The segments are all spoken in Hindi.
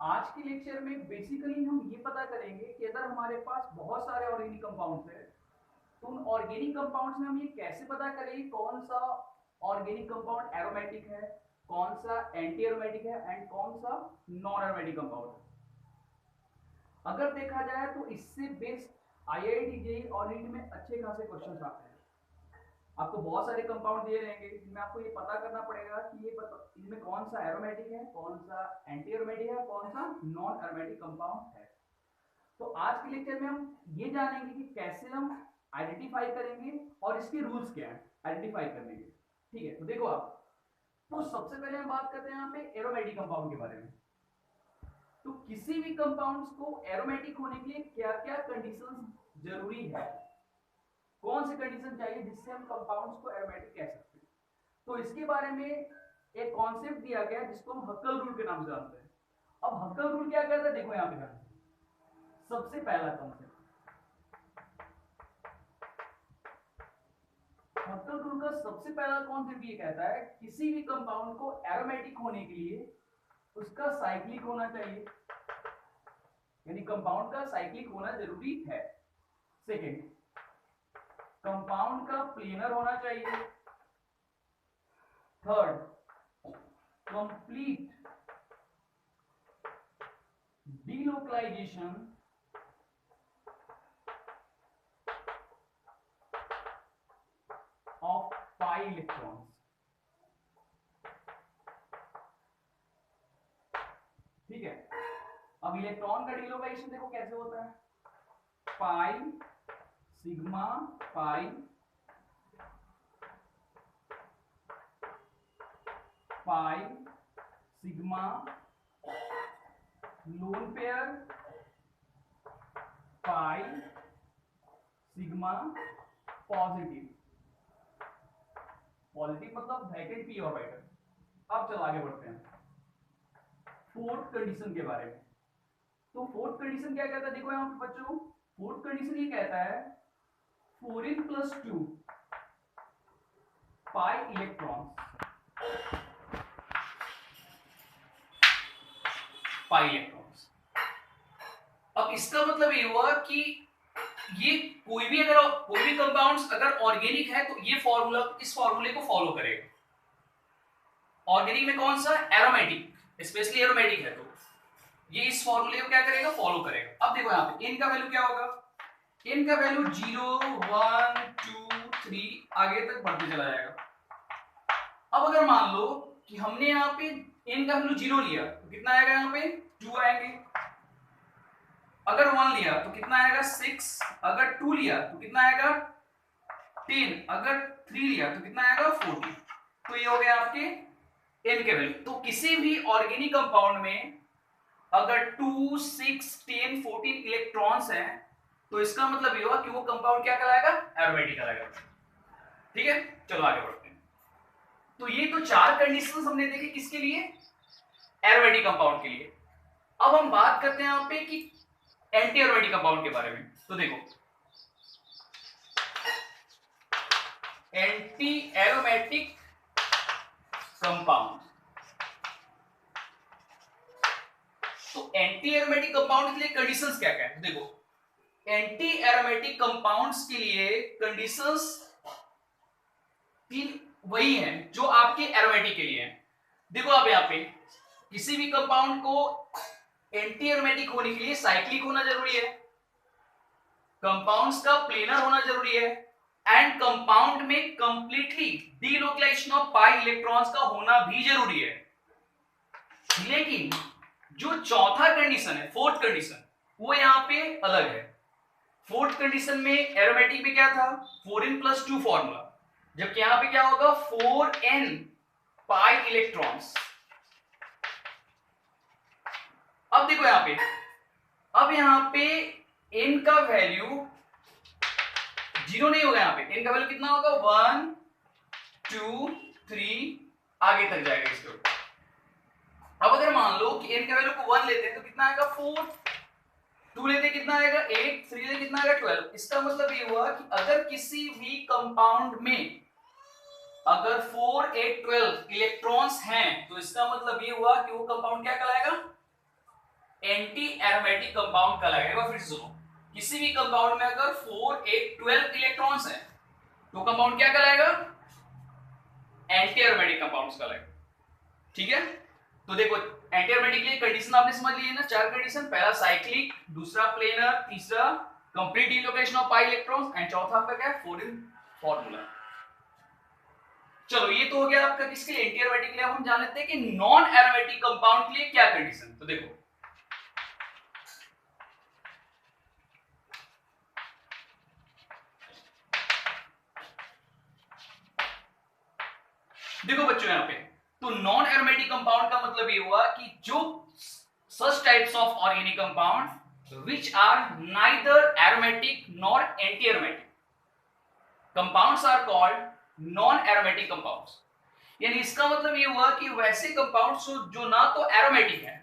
आज के लेक्चर में बेसिकली हम ये पता करेंगे कि अगर हमारे पास बहुत सारे ऑर्गेनिक कंपाउंड्स हैं तो उन ऑर्गेनिक कंपाउंड्स में हम ये कैसे पता करें कौन सा ऑर्गेनिक कंपाउंड एरोमेटिक है, कौन सा एंटी एरोमेटिक है एंड कौन सा नॉन एरोमेटिक कंपाउंड है। अगर देखा जाए तो इससे बेस्ड आईआईटी जेईई और नीट में अच्छे खासे क्वेश्चंस आते हैं। आपको बहुत सारे कंपाउंड दिए रहेंगे जिनमें आपको ये पता करना पड़ेगा कि इनमें कौन सा एरोमेटिक है, कौन सा एंटी एरोमेटिक है, कौन सा नॉन एरोमेटिक कंपाउंड है। तो आज के लेक्चर में हम ये जानेंगे कि कैसे हम आइडेंटिफाई करेंगे और इसके रूल्स क्या है आइडेंटिफाई करने के। ठीक है, तो देखो आप, तो सबसे पहले हम बात करते हैं यहाँ पे एरोमेटिक कंपाउंड के बारे में। तो किसी भी कंपाउंड्स को एरोमेटिक होने के लिए क्या क्या कंडीशंस जरूरी है, कौन सी कंडीशन चाहिए जिससे हम कंपाउंड्स को एरोमेटिक कह सकते हैं। तो इसके बारे में एक कॉन्सेप्ट दिया गया है जिसको हम हक्कल रूल के नाम से जानते हैं। अब हक्कल रूल क्या कहता है, देखो यहाँ पे ध्यान, सबसे पहला कॉन्सेप्ट हक्कल रूल का सबसे पहला कॉन्सेप्ट ये कहता है किसी भी कंपाउंड को एरोमेटिक होने के लिए उसका साइक्लिक होना चाहिए, यानी कंपाउंड का साइक्लिक होना जरूरी है। सेकेंड, कंपाउंड का प्लेनर होना चाहिए। Third, complete delocalization of pi electrons। ठीक है, अब इलेक्ट्रॉन का डिलोकेशन देखो कैसे होता है, pi sigma pi pi sigma lone pair pi sigma positive. Positive मतलब वैकेंट पी ऑर्बिटल। अब चलो आगे बढ़ते हैं फोर्थ कंडीशन के बारे में। तो फोर्थ कंडीशन क्या कहता है, देखो यहाँ पे बच्चों, फोर्थ कंडीशन ये कहता है 4n+2 pi electrons pi electrons. अब इसका मतलब ये हुआ कि ये कोई भी कंपाउंड्स अगर ऑर्गेनिक है तो ये फॉर्मूला, इस फॉर्मूले को फॉलो करेगा। ऑर्गेनिक में कौन सा, एरोमेटिक, स्पेशली एरोमेटिक है तो ये इस फॉर्मूले को क्या करेगा, फॉलो करेगा। अब देखो यहाँ पे n का वैल्यू क्या होगा, n का वैल्यू 0 1 2 3 आगे तक बढ़ते चला जाएगा। अब अगर मान लो कि हमने यहाँ पे n का वैल्यू 0 लिया तो कितना आएगा, यहाँ पे 2 आएंगे। अगर 1 लिया तो कितना आएगा 6, अगर 2 लिया तो कितना आएगा 10, अगर 3 लिया तो कितना आएगा 14। तो ये हो गया आपके n के वैल्यू। तो किसी भी ऑर्गेनिक कंपाउंड में अगर 2 6 10 14 इलेक्ट्रॉन्स हैं तो इसका मतलब ये होगा कि वो कंपाउंड क्या कहलाएगा, एरोमेटिक कहलाएगा। ठीक है, चलो आगे बढ़ते हैं। तो ये तो चार कंडीशंस हमने देखे किसके लिए, एरोमेटिक कंपाउंड के लिए। अब हम बात करते हैं यहाँ पे कि एंटी एरोमेटिक कंपाउंड के बारे में। तो देखो एंटी एरोमेटिक कंपाउंड, तो एंटी एरोमेटिक कंपाउंड के लिए कंडीशंस क्या क्या है, देखो एंटी एरोमेटिक कंपाउंड्स के लिए कंडीशंस तीन वही हैं जो आपके एरोमेटिक के लिए हैं। देखो आप यहाँ पे किसी भी कंपाउंड को एंटी एरोमेटिक होने के लिए साइक्लिक होना जरूरी है, कंपाउंड्स का प्लेनर होना जरूरी है एंड कंपाउंड में completely delocalization of pi electrons का होना भी जरूरी है। लेकिन जो चौथा कंडीशन है, फोर्थ कंडीशन, वो यहाँ पे अलग है। फोर्थ कंडीशन में एरोमेटिक में क्या था, 4n+2 फॉर्मूला, जबकि यहां पे क्या होगा 4n पाई इलेक्ट्रॉन्स। अब देखो यहां पे, अब यहां पे n का वैल्यू 0 नहीं होगा, यहां पे n का वैल्यू कितना होगा 1 2 3 आगे तक जाएगा इसके ऊपर। अब अगर मान लो कि n का वैल्यू को 1 लेते हैं तो कितना आएगा 4, 2 लेते कितना आएगा 8, 3 लेते कितना आएगा 12। इसका मतलब ये हुआ कि अगर किसी भी कंपाउंड में अगर 4 8 12 इलेक्ट्रॉन्स हैं तो इसका मतलब ये हुआ कि वो कंपाउंड क्या कहलाएगा, एंटी एरोमेटिक कंपाउंड कहलाएगा। फिर सुनो, किसी भी कंपाउंड में अगर 4 8 12 इलेक्ट्रॉन्स हैं तो कंपाउंड क्या कहलाएगा? एंटी एरोमेटिक कंपाउंड्स कहलाएगा। ठीक है, तो देखो एंटी एरोमेटिक के लिए कंडीशन आपने समझ ली है ना, 4 कंडीशन। पहला साइक्लिक, दूसरा प्लेनर, तीसरा complete delocalization of pi electrons and चौथा आपका क्या है? Foreign formula. चलो ये तो हो गया आपका किसके लिए? एंटी एरोमेटिक के लिए। हम जान लेते हैं कि नॉन एरोमेटिक कंपाउंड के लिए क्या कंडीशन। तो देखो देखो बच्चों यहां पे, तो नॉन एरोमेटिक कंपाउंड का मतलब ये हुआ कि जो such types of organic compound which are neither aromatic nor anti-aromatic compounds are called non-aromatic compounds। यानी इसका मतलब ये हुआ कि वैसे कंपाउंड्स जो ना तो एरोमेटिक है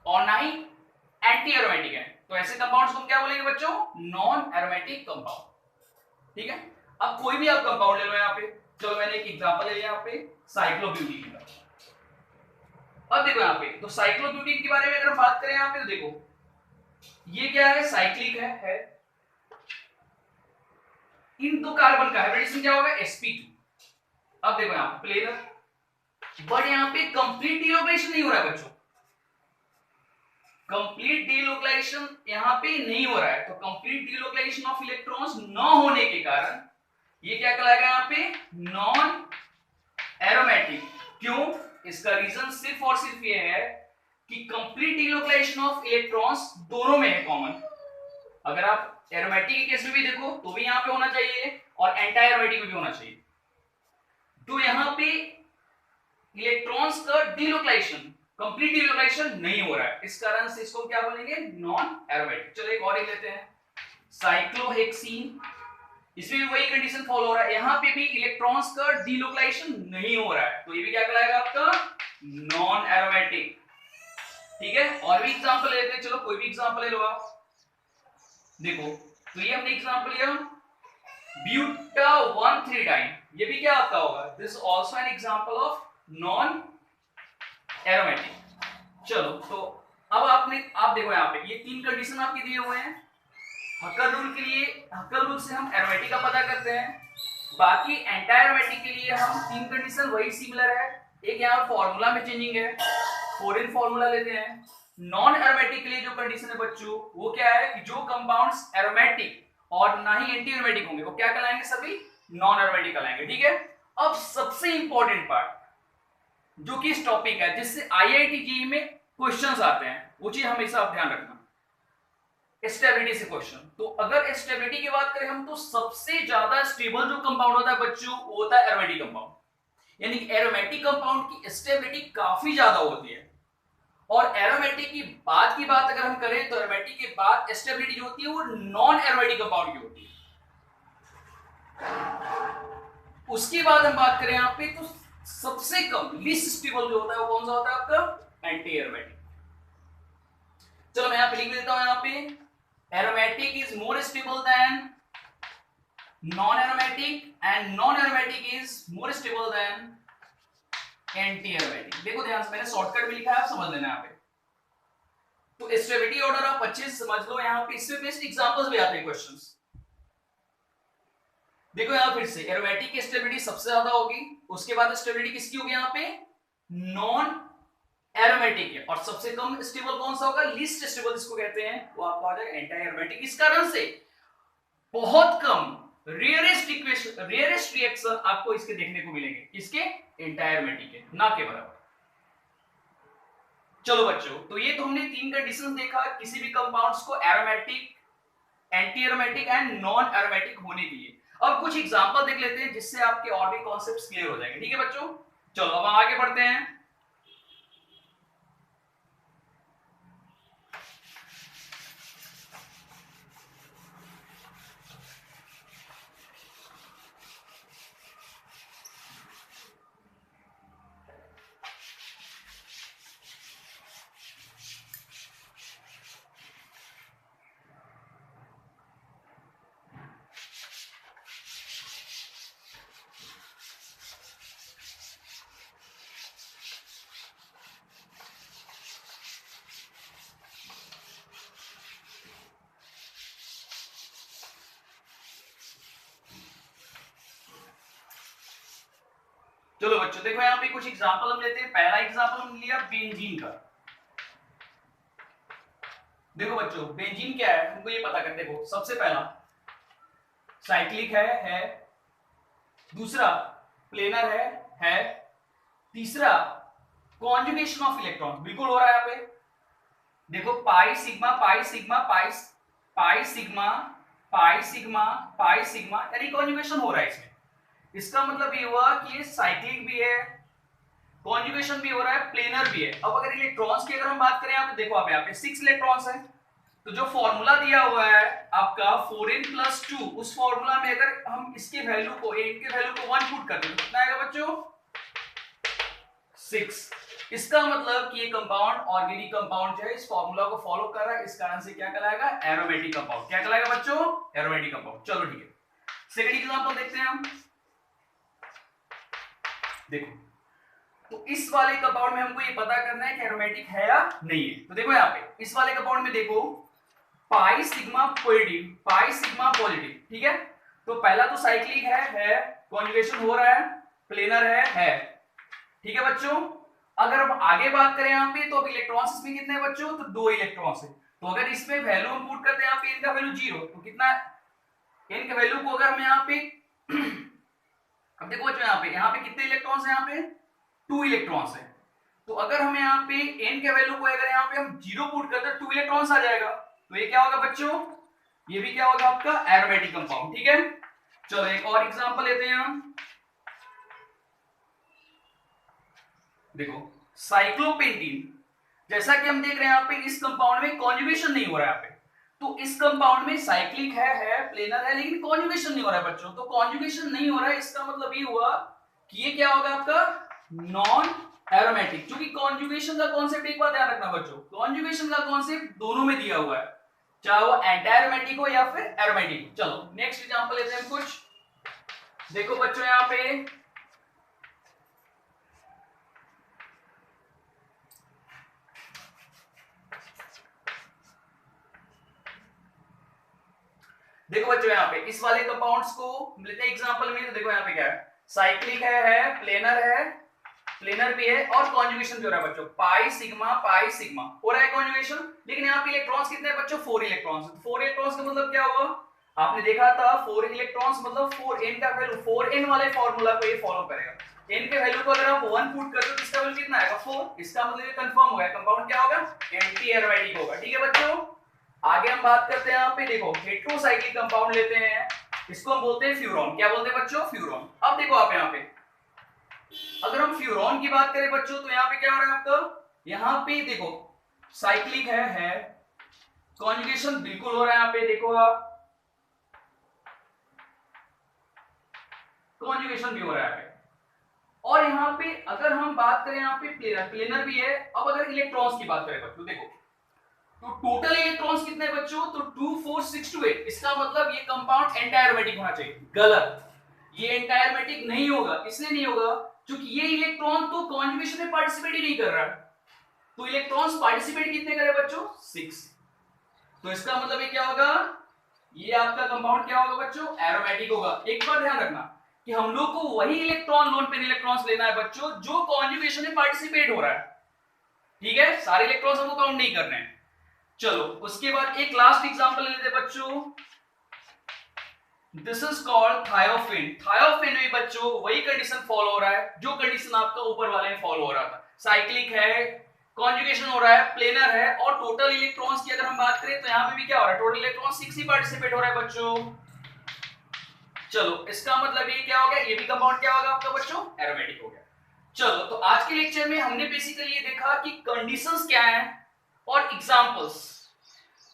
और ना ही एंटी एरोमेटिक है, तो ऐसे कंपाउंड्स को हम क्या बोलेंगे बच्चों? Non aromatic compound. ठीक है, अब कोई भी आप कंपाउंड ले लो यहाँ पे। चलो मैंने एक एग्जांपल ले लिया यहाँ पे साइक्लोब्यूटेन का। अब देखो यहाँ पे, तो साइक्लोब्यूटेन के बारे में अगर हम बात करें यहाँ पे, तो देखो ये क्या है? साइक्लिक है। इन दो कार्बन का हाइब्रिडेशन क्या होगा? sp2। अब देखो यहाँ पे प्लेनर, बट यहाँ पे कंप्लीट डिलोकेशन नहीं हो रहा है बच्चों। कंप्लीट डिलोकेशन यहाँ पे नहीं हो रहा है, तो कंप्लीट डिलोकेशन ऑफ इलेक्ट्रॉन्स न होने के कारण ये क्या कहलाएगा यहाँ पे? Non aromatic. क्यों? इसका रीजन सिर्फ और सिर्फ ये है कि कंप्लीट डिलोकेशन ऑफ इलेक्ट्रॉन्स दोनों में है कॉमन। अगर आप एरोमेटिक के केस में भी देखो तो भी यहाँ पे होना चाहिए और एंटी एरोमेटिक में भी होना चाहिए। तो यहाँ पे इलेक्ट्रॉन्स का डिलोकेशन, कंप्लीट डिलोकेशन नहीं हो रहा है, इस कारण से इसको क्या बोलेंगे? Non aromatic. चलो एक और लेते हैं, साइक्लोहेक्सीन। इसमें भी वही कंडीशन फॉलो हो रहा है, यहाँ पे भी इलेक्ट्रॉन्स का डिलोकेशन नहीं हो रहा है, तो ये भी क्या कहलाएगा आपका? Non aromatic. ठीक है, और भी एग्जांपल लेते हैं। चलो कोई भी एग्जांपल ले लो आप। देखो तो ये हमने एग्जांपल लिया ब्यूटा 1,3-डाइन, ये भी क्या आपका होगा? This also an example of non aromatic. चलो तो अब आप देखो यहाँ पे ये 3 कंडीशन आपके दिए हुए हैं। हक्कल रूल के लिए, हक्कल रूल से हम एरोमेटिक का पता करते हैं। बाकी एंटी एरोमेटिक के लिए हम 3 कंडीशन वही सिमिलर है, एक यहाँ फॉर्मूला में चेंजिंग है, फॉरेन फॉर्मूला लेते हैं। नॉन एरोमेटिक के लिए जो कंडीशन है बच्चों वो क्या है कि जो कंपाउंड्स एरोमेटिक और ना ही एंटी एरोमेटिक होंगे वो क्या कहलाएंगे? सभी नॉन एरोमेटिक कहलाएंगे। ठीक है, अब सबसे इंपॉर्टेंट पार्ट जो कि इस टॉपिक है, जिससे आईआईटी जेईई में क्वेश्चंस आते हैं, वो चीज हमेशा आप ध्यान रखना, स्टेबिलिटी से क्वेश्चन। तो अगर स्टेबिलिटी की बात करें हम, तो सबसे ज्यादा स्टेबल जो कंपाउंड होता है बच्चों वो होता है एरोमेटिक कंपाउंड। यानी एरोमेटिक कंपाउंड की स्टेबिलिटी काफी ज्यादा होती है। और एरोमेटिक की बात अगर हम करें तो एरोमेटिक के बाद स्टेबिलिटी जो होती है वो नॉन एरोमेटिक कंपाउंड की होती है। उसके बाद हम बात करें यहाँ पे, तो सबसे कम लीस्ट स्टेबल जो होता है वो कौन सा होता है आपका? Anti aromatic. चलो मैं यहाँ पे लिख देता हूं, यहाँ पे aromatic is more stable than non-aromatic and non-aromatic is more stable than anti-aromatic। देखो ध्यान से, मैंने शॉर्टकट में लिखा है, आप समझ लेना यहाँ पे। तो स्टेबिलिटी ऑर्डर आप अच्छे से समझ लो। यहाँ पे इससे बेस्ट एग्जांपल्स भी आते हैं क्वेश्चंस। देखो यहाँ फिर से एरोमेटिक की स्टेबिलिटी सबसे ज्यादा होगी, उसके बाद स्टेबिलिटी किसकी होगी? यहाँ पे नॉन एरोमेटिक है। और सबसे कम स्टेबल कौन सा होगा? लीस्ट स्टेबल जिसको कहते हैं, वो आपका हो जाएगा एंटी एरोमेटिक। इस कारण से बहुत कम रेयरेस्ट रिएक्शन आपको इसके देखने को मिलेंगे, किसके? एंटी एरोमेटिक के, ना के बराबर। चलो बच्चों, तो ये तो हमने 3 कंडीशंस देखा किसी भी कंपाउंड्स को aromatic, anti aromatic and non aromatic होने के लिए। अब कुछ एग्जांपल देख लेते हैं जिससे आपके और भी कॉन्सेप्ट्स क्लियर हो जाएंगे। ठीक है बच्चों, चलो अब हम आगे बढ़ते हैं। चलो बच्चों देखो यहाँ पे कुछ एग्जांपल हम लेते हैं। पहला एग्जांपल हम लिया बेंजीन का। देखो बच्चों बेंजीन क्या है हमको ये पता करते। देखो सबसे पहला साइक्लिक है, दूसरा प्लेनर है, तीसरा कॉन्जुगेशन ऑफ इलेक्ट्रॉन बिल्कुल हो रहा है यहाँ पे। देखो pi sigma pi sigma pi pi sigma pi sigma pi sigma यानी कॉन्जुगेशन हो रहा है इसमें। इसका मतलब ये हुआ कि ये साइक्लिक भी है, कॉन्जुगेशन भी हो रहा है, प्लेनर भी है। अब अगर इलेक्ट्रॉन्स की अगर हम बात करें यहाँ पे, देखो आप यहाँ पे 6 इलेक्ट्रॉन्स है, तो जो फॉर्मूला दिया हुआ है आपका 4n+2, उस फॉर्मूला में अगर हम इसके वैल्यू को n के वैल्यू को 1 पुट करते हैं तो कितना आएगा बच्चों 6। इसका मतलब कि ये कंपाउंड ऑर्गेनिक कंपाउंड जो है इस फॉर्मूला को फॉलो कर रहा है, इस कारण से क्या कहलाएगा एरोमेटिक कंपाउंड। क्या कहलाएगा बच्चों एरोमेटिक कंपाउंड। चलो ठीक है सेकंड एग्जांपल देखते हैं हम। देखो तो इस वाले कंपाउंड में हमको ये पता करना है कि एरोमेटिक है या नहीं है। तो देखो यहाँ पे इस वाले कंपाउंड में देखो पाई सिग्मा पॉजिटिव, ठीक है। तो पहला तो साइक्लिक है, कॉन्जुगेशन हो रहा है, प्लेनर है, ठीक है बच्चों। अगर हम आगे बात करें यहाँ पे तो अब इलेक्ट्रॉन्स इसमें कितने हैं बच्चों, तो 2 इलेक्ट्रॉन्स है। तो अगर इसमें वैल्यू हम पुट करते हैं यहाँ पे इनका वैल्यू 0, तो कितना n के वैल्यू को अगर हम यहाँ पे अब देखो बच्चों यहाँ पे कितने इलेक्ट्रॉन्स है, यहाँ पे 2 इलेक्ट्रॉन्स है। तो अगर हम यहाँ पे n के वैल्यू को अगर यहाँ पे हम 0 पुट करते हैं 2 इलेक्ट्रॉन्स आ जाएगा। तो ये क्या होगा बच्चों, ये भी क्या होगा आपका एरोमेटिक कंपाउंड, ठीक है। चलो एक और एग्जांपल लेते हैं हम। देखो साइक्लोपेंटीन, जैसा कि हम देख रहे हैं यहाँ पे इस कंपाउंड में कॉन्जुगेशन नहीं हो रहा है यहाँ पे। तो इस कंपाउंड में साइक्लिक है, प्लेनर है, लेकिन कॉन्जुगेशन नहीं हो रहा है बच्चों। तो कॉन्जुगेशन नहीं हो रहा है इसका मतलब ये हुआ कि ये क्या होगा आपका नॉन एरोमेटिक। क्योंकि कॉन्जुगेशन का कॉन्सेप्ट एक बार ध्यान रखना बच्चों, कॉन्जुगेशन का कॉन्सेप्ट दोनों में दिया हुआ है, चाहे वो एंटी एरोमेटिक हो या फिर एरोमेटिक हो। चलो नेक्स्ट एग्जांपल लेते हैं कुछ। देखो बच्चों यहाँ पे देखो बच्चों यहाँ पे इस वाले कंपाउंड्स को लेते हैं एग्जांपल में। तो देखो यहाँ पे क्या है, साइक्लिक है, प्लेनर भी है और कॉन्जुगेशन भी हो रहा है बच्चों। पाई सिग्मा हो रहा है कॉन्जुगेशन, लेकिन यहाँ पे इलेक्ट्रॉन्स कितने हैं बच्चों 4 इलेक्ट्रॉन्स। 4 इलेक्ट्रॉन्स का मतलब क्या हुआ, आपने देखा था 4 इलेक्ट्रॉन्स मतलब 4n का वैल्यू, 4n वाले फार्मूला को ये फॉलो करेगा। n के वैल्यू को अगर आप 1 पुट करते हो तो इसका वैल्यू कितना आएगा 4। इसका मतलब ये कंफर्म हो गया कंपाउंड क्या होगा एंटी एरोमेटिक होगा, ठीक है बच्चों। आगे हम बात करते हैं यहाँ पे, देखो हेटेरोसाइक्लिक कंपाउंड लेते हैं, इसको हम बोलते हैं फ्यूरॉन। क्या बोलते हैं बच्चों फ्यूरॉन। अब देखो आप यहाँ पे अगर हम फ्यूरॉन की बात करें बच्चों तो यहाँ पे क्या हो रहा है आपका, यहाँ पे देखो साइक्लिक है, कॉन्जुगेशन बिल्कुल हो रहा है यहाँ पे, देखो आप कॉन्जुगेशन भी हो रहा है। और यहाँ पे अगर हम बात करें यहाँ पे प्लेनर भी है। अब अगर इलेक्ट्रॉन्स की बात करें बच्चों, देखो तो टोटल इलेक्ट्रॉन्स कितने बच्चों, तो 2 4 6 2 8। इसका मतलब ये कंपाउंड एंटी एरोमेटिक होना चाहिए, गलत। ये एंटी एरोमेटिक नहीं होगा, इसलिए नहीं होगा क्योंकि ये इलेक्ट्रॉन तो कॉन्जुगेशन में पार्टिसिपेट ही नहीं कर रहा है। तो इलेक्ट्रॉन्स पार्टिसिपेट कितने करे बच्चों 6। तो इसका मतलब ये क्या होगा, ये आपका कंपाउंड क्या होगा बच्चों एरोमेटिक होगा। एक बात ध्यान रखना कि हम लोग को वही इलेक्ट्रॉन लोन पेयर इलेक्ट्रॉन्स लेना है बच्चों जो कॉन्जुगेशन में पार्टिसिपेट हो रहा है, ठीक है। सारे इलेक्ट्रॉन्स हमको काउंट नहीं करने हैं। चलो उसके बाद एक लास्ट एग्जांपल लेते हैं बच्चों, this is called thiophene. Thiophene में बच्चों वही कंडीशन फॉलो हो रहा है जो कंडीशन आपका ऊपर वाले में फॉलो हो रहा था। साइक्लिक है, कॉन्जुगेशन हो रहा है, प्लेनर है और टोटल इलेक्ट्रॉन्स की अगर हम बात करें तो यहाँ पे भी क्या हो रहा है, टोटल इलेक्ट्रॉन 6 ही पार्टिसिपेट हो रहा है बच्चों। चलो इसका मतलब ये क्या हो गया, ये भी कंपाउंड क्या होगा आपका बच्चों एरोमेटिक हो गया। चलो तो आज के लेक्चर में हमने बेसिकली ये देखा कि कंडीशंस क्या हैं और एग्जांपल्स।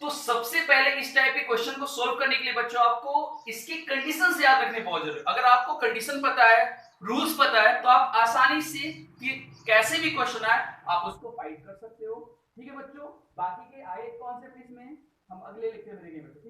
तो सबसे पहले इस टाइप के क्वेश्चन को सॉल्व करने के लिए बच्चों आपको इसके कंडीशंस याद रखने बहुत जरूरी है। अगर आपको कंडीशन पता है, रूल्स पता है, तो आप आसानी से कि कैसे भी क्वेश्चन आए आप उसको फाइट कर सकते हो, ठीक है बच्चों। बाकी के आए कॉन्सेप्ट इसमें हम अगले लेक्चर में देखेंगे।